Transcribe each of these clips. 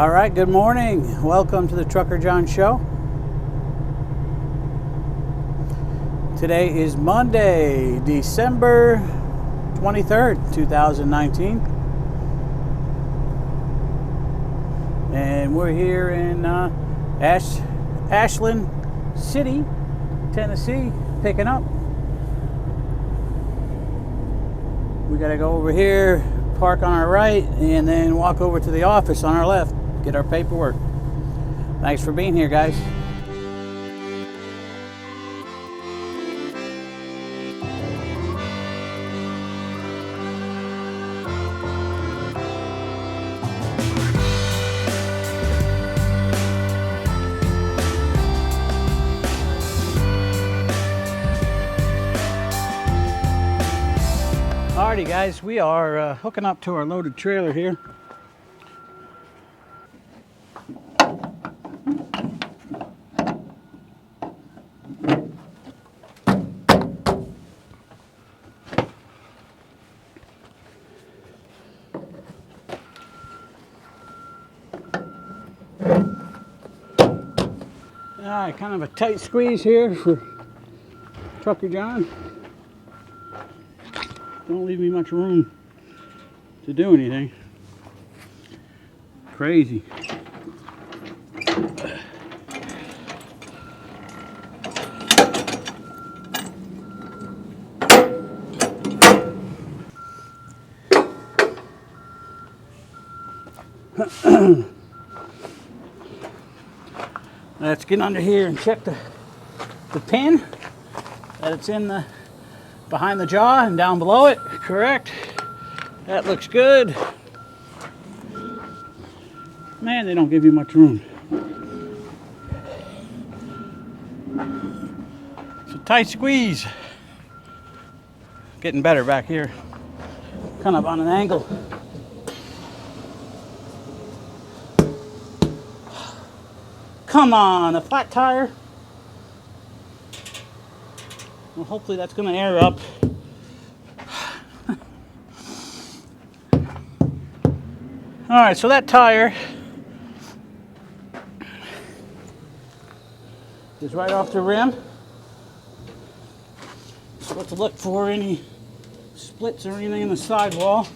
All right, good morning. Welcome to the Trucker John Show. Today is Monday, December 23rd, 2019. And we're here in Ashland City, Tennessee, picking up. We got to go over here, park on our right, and then walk over to the office on our left, get our paperwork. Thanks for being here, guys. Alrighty guys, we are hooking up to our loaded trailer here. Alright, kind of a tight squeeze here for Trucker John. Don't leave me much room to do anything. Crazy. Let's get under here and check the pin that it's in the behind the jaw and down below it. Correct. That looks good. Man, they don't give you much room. It's a tight squeeze. Getting better back here. Kind of on an angle. Come on, a flat tire. Well, hopefully that's going to air up. All right, so that tire is right off the rim. So let's look for any splits or anything in the sidewall.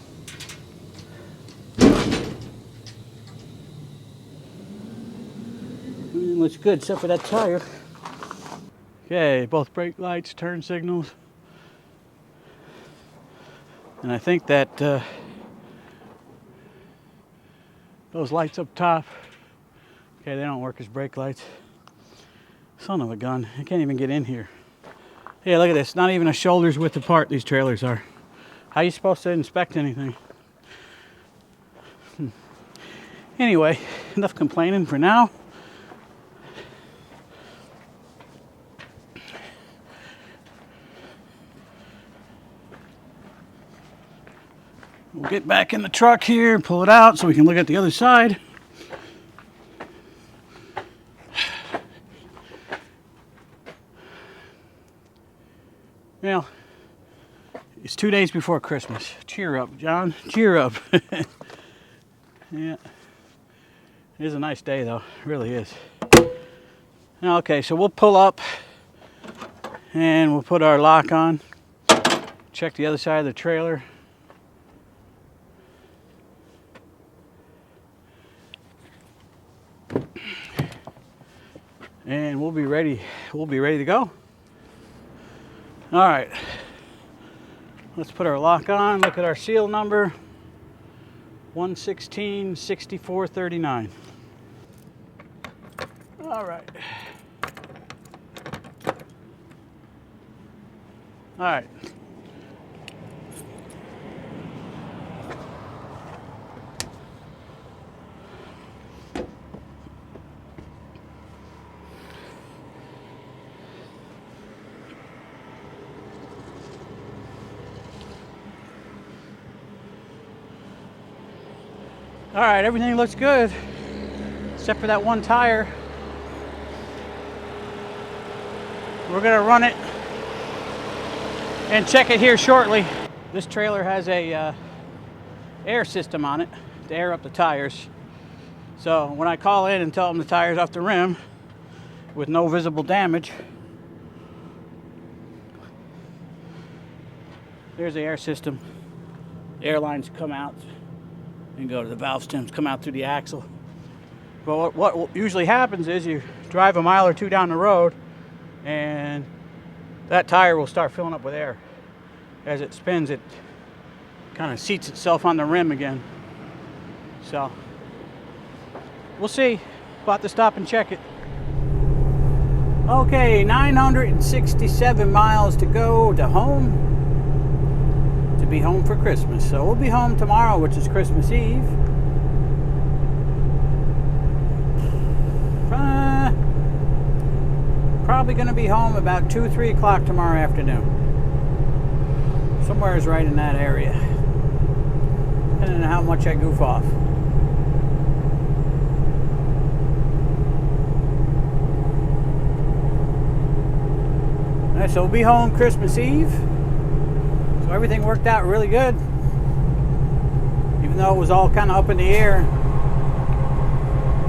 Everything looks good except for that tire. Okay, both brake lights, turn signals. And I think that those lights up top, okay, they don't work as brake lights. Son of a gun, I can't even get in here. Hey, look at this, not even a shoulder's width apart these trailers are. How are you supposed to inspect anything? Anyway, enough complaining for now. We'll get back in the truck here and pull it out so we can look at the other side. Well, it's 2 days before Christmas. Cheer up, John. Cheer up. Yeah. It is a nice day, though. It really is. Okay, so we'll pull up and we'll put our lock on. Check the other side of the trailer. And we'll be ready to go. All right, let's put our lock on. Look at our seal number, 116-6439. All right. All right. All right, everything looks good, except for that one tire. We're gonna run it and check it here shortly. This trailer has a air system on it to air up the tires. So when I call in and tell them the tire's off the rim with no visible damage, there's the air system. The air lines come out and go to the valve stems, come out through the axle. But what usually happens is you drive a mile or two down the road and that tire will start filling up with air. As it spins, it kind of seats itself on the rim again. So we'll see. About to stop and check it. Okay, 967 miles to go to home. To be home for Christmas. So we'll be home tomorrow, which is Christmas Eve. Probably going to be home about 2 or 3 o'clock tomorrow afternoon. Somewhere is right in that area. Depending on how much I goof off. Alright, so we'll be home Christmas Eve. So everything worked out really good. Even though it was all kind of up in the air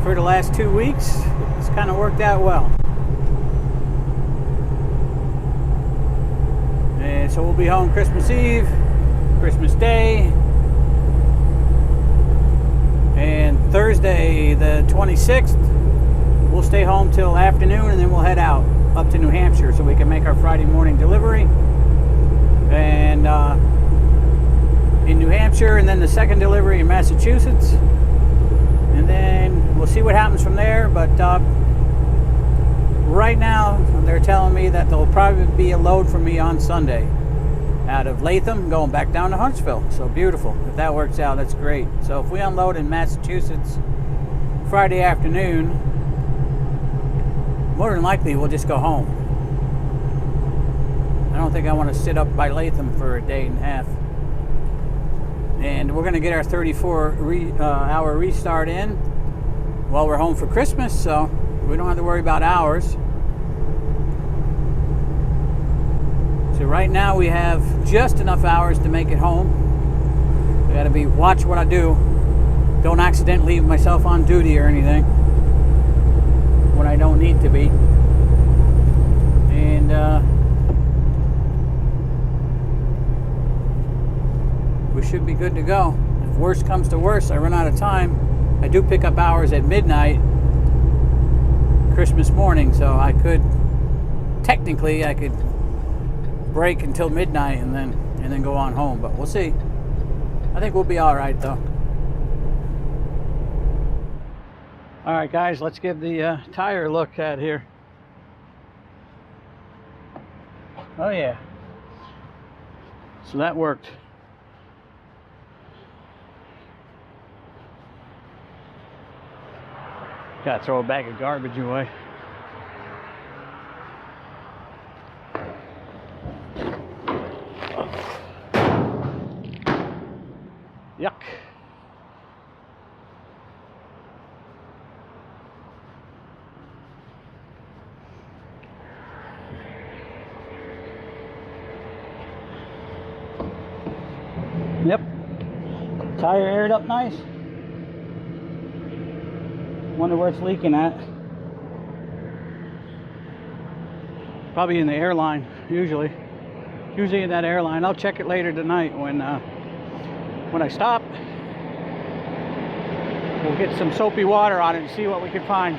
for the last 2 weeks, it's kind of worked out well. And so we'll be home Christmas Eve, Christmas Day, and Thursday the 26th, we'll stay home till afternoon and then we'll head out up to New Hampshire so we can make our Friday morning delivery. And in New Hampshire, and then the second delivery in Massachusetts. And then we'll see what happens from there. But right now, they're telling me that there'll probably be a load for me on Sunday out of Latham going back down to Huntsville. So beautiful. If that works out, that's great. So if we unload in Massachusetts Friday afternoon, more than likely we'll just go home. I don't think I want to sit up by Latham for a day and a half. And we're going to get our 34-hour restart in while we're home for Christmas, so we don't have to worry about hours. So right now we have just enough hours to make it home. I got to watch what I do. Don't accidentally leave myself on duty or anything when I don't need to be. And we should be good to go. If worst comes to worst, I run out of time, I do pick up hours at midnight Christmas morning, so I could break until midnight and then go on home, but we'll see. I think we'll be all right though. All right, guys, let's give the tire a look at here. Oh yeah, so that worked. Gotta throw a bag of garbage away. Yuck. Yep. Tire aired up nice. Wonder where it's leaking at. Probably in the airline, usually in that airline. I'll check it later tonight when I stop. We'll get some soapy water on it and see what we can find.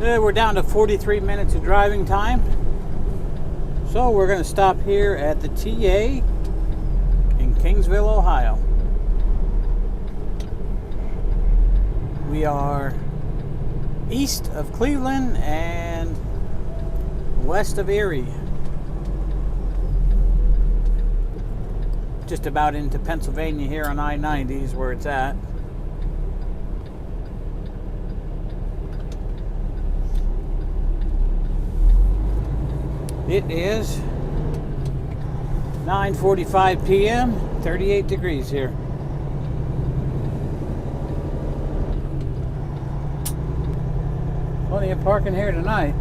We're down to 43 minutes of driving time. So we're going to stop here at the TA in Kingsville, Ohio. We are east of Cleveland and west of Erie. Just about into Pennsylvania here on I-90 is where it's at. It is 9:45 p.m., 38 degrees here. Plenty of parking here tonight.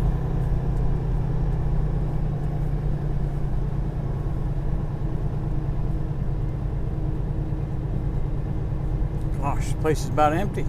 Gosh, this place is about empty.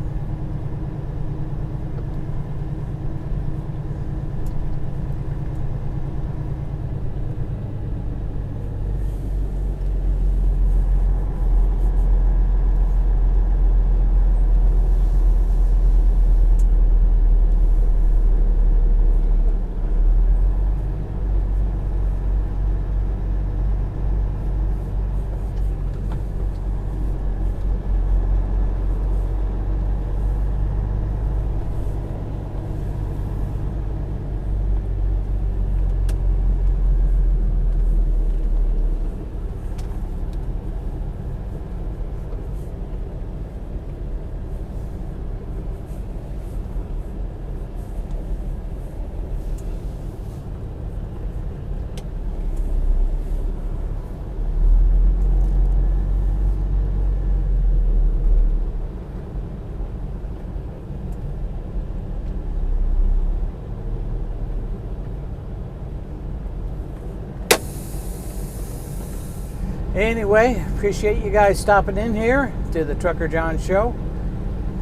Anyway, appreciate you guys stopping in here to the Trucker John Show.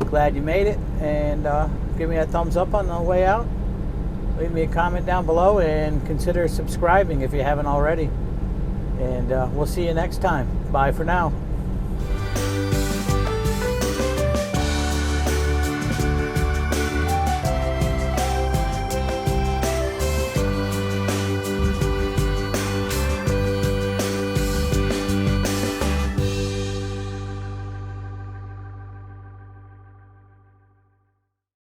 Glad you made it, and give me a thumbs up on the way out. Leave me a comment down below and consider subscribing if you haven't already. And we'll see you next time. Bye for now.